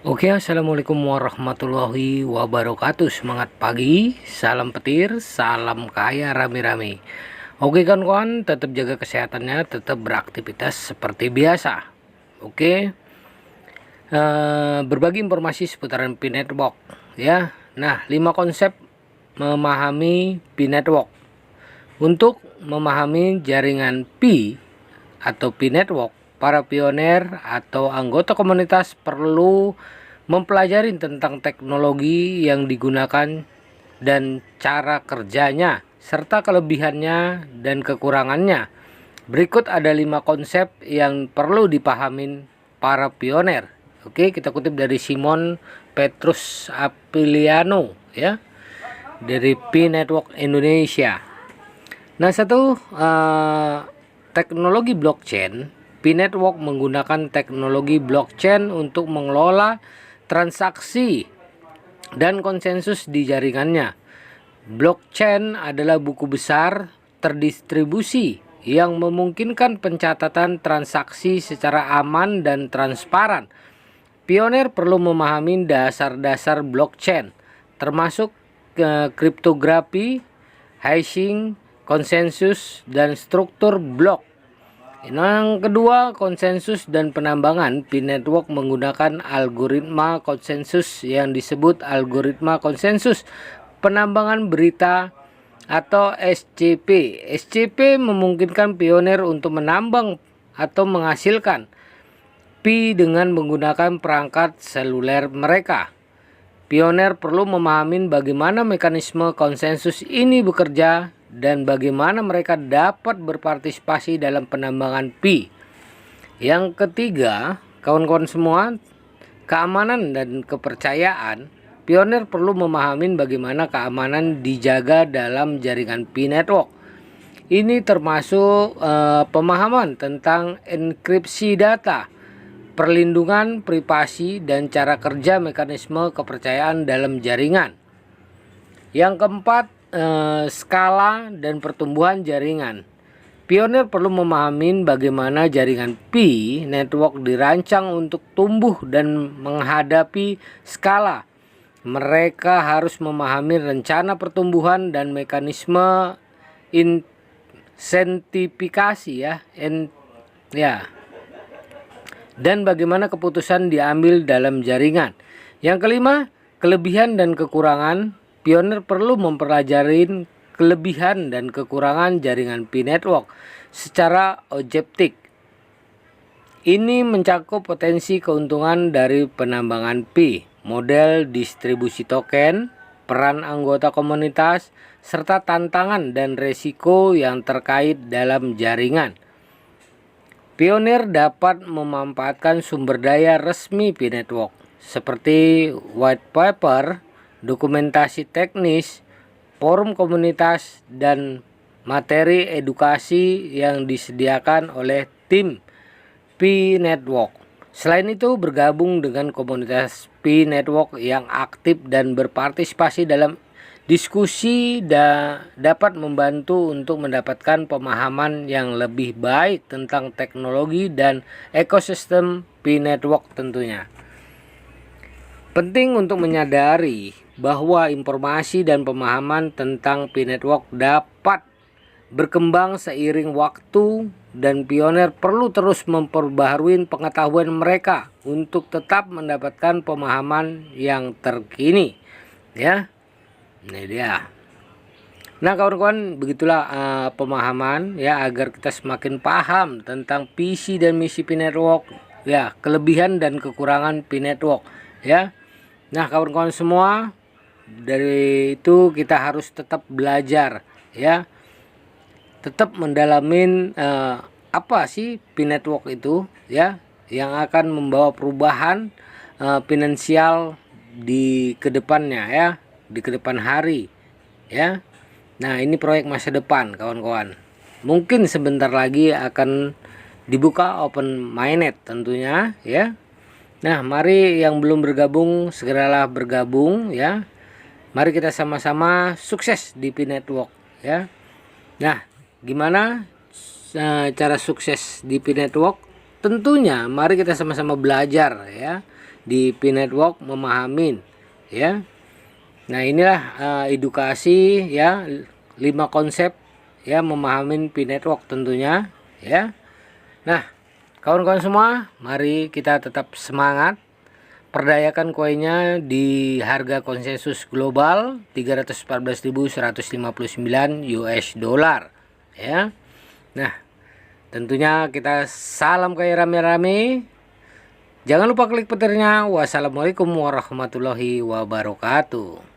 Oke, assalamualaikum warahmatullahi wabarakatuh. Semangat pagi, salam petir, salam kaya rame-rame. Oke kawan-kawan, tetap jaga kesehatannya, tetap beraktivitas seperti biasa. Oke, berbagi informasi seputaran P-Network ya. Nah, 5 konsep memahami P-Network. Untuk memahami jaringan P atau P-Network, para pioner atau anggota komunitas perlu mempelajari tentang teknologi yang digunakan dan cara kerjanya serta kelebihannya dan kekurangannya. Berikut ada 5 konsep yang perlu dipahamin para pioner. Oke, kita kutip dari Simon Petrus Apiliano ya, dari P-Network Indonesia. Nah, teknologi blockchain. P-Network menggunakan teknologi blockchain untuk mengelola transaksi dan konsensus di jaringannya. Blockchain adalah buku besar terdistribusi yang memungkinkan pencatatan transaksi secara aman dan transparan. Pioner perlu memahami dasar-dasar blockchain, termasuk kriptografi, hashing, konsensus, dan struktur blok. Yang kedua, konsensus dan penambangan. P-Network menggunakan algoritma konsensus yang disebut algoritma konsensus penambangan berita atau SCP. SCP memungkinkan pioner untuk menambang atau menghasilkan P dengan menggunakan perangkat seluler mereka. Pioner perlu memahami bagaimana mekanisme konsensus ini bekerja dan bagaimana mereka dapat berpartisipasi dalam penambangan P. Yang ketiga, kawan-kawan semua, keamanan dan kepercayaan. Pioner perlu memahami bagaimana keamanan dijaga dalam jaringan P-Network. Ini termasuk pemahaman tentang enkripsi data, perlindungan privasi, dan cara kerja mekanisme kepercayaan dalam jaringan. Yang keempat, skala dan pertumbuhan jaringan. Pioner perlu memahami bagaimana jaringan P-Network dirancang untuk tumbuh dan menghadapi skala. Mereka harus memahami rencana pertumbuhan dan mekanisme insentifikasi dan bagaimana keputusan diambil dalam jaringan. Yang kelima, kelebihan dan kekurangan. Pioner perlu mempelajari kelebihan dan kekurangan jaringan P-Network secara objektif. Ini mencakup potensi keuntungan dari penambangan P, model distribusi token, peran anggota komunitas, serta tantangan dan resiko yang terkait dalam jaringan. Pioner dapat memanfaatkan sumber daya resmi P-Network seperti white paper, dokumentasi teknis, forum komunitas, dan materi edukasi yang disediakan oleh tim P-Network. Selain itu, bergabung dengan komunitas P-Network yang aktif dan berpartisipasi dalam diskusi dapat membantu untuk mendapatkan pemahaman yang lebih baik tentang teknologi dan ekosistem P-Network tentunya. Penting untuk menyadari bahwa informasi dan pemahaman tentang P-Network dapat berkembang seiring waktu dan pioner perlu terus memperbaharui pengetahuan mereka untuk tetap mendapatkan pemahaman yang terkini ya. Ini dia. Nah kawan-kawan, begitulah pemahaman ya, agar kita semakin paham tentang visi dan misi P-Network ya, kelebihan dan kekurangan P-Network ya. Nah kawan-kawan semua, dari itu kita harus tetap belajar ya, tetap mendalamin apa sih P-Network itu ya, yang akan membawa perubahan finansial di kedepannya ya, di kedepan hari ya. Nah ini proyek masa depan kawan-kawan, mungkin sebentar lagi akan dibuka open mainnet tentunya ya. Nah mari yang belum bergabung segeralah bergabung ya. Mari kita sama-sama sukses di P-Network ya. Nah, gimana cara sukses di P-Network? Tentunya mari kita sama-sama belajar ya. di P-Network memahamin ya. Nah, inilah edukasi ya, 5 konsep ya memahamin P-Network tentunya ya. Nah, kawan-kawan semua, mari kita tetap semangat. Perdayakan koinnya di harga konsensus global 314.159 US dollar ya. Nah, tentunya kita salam kaya rame-rame. Jangan lupa klik petirnya. Wassalamualaikum warahmatullahi wabarakatuh.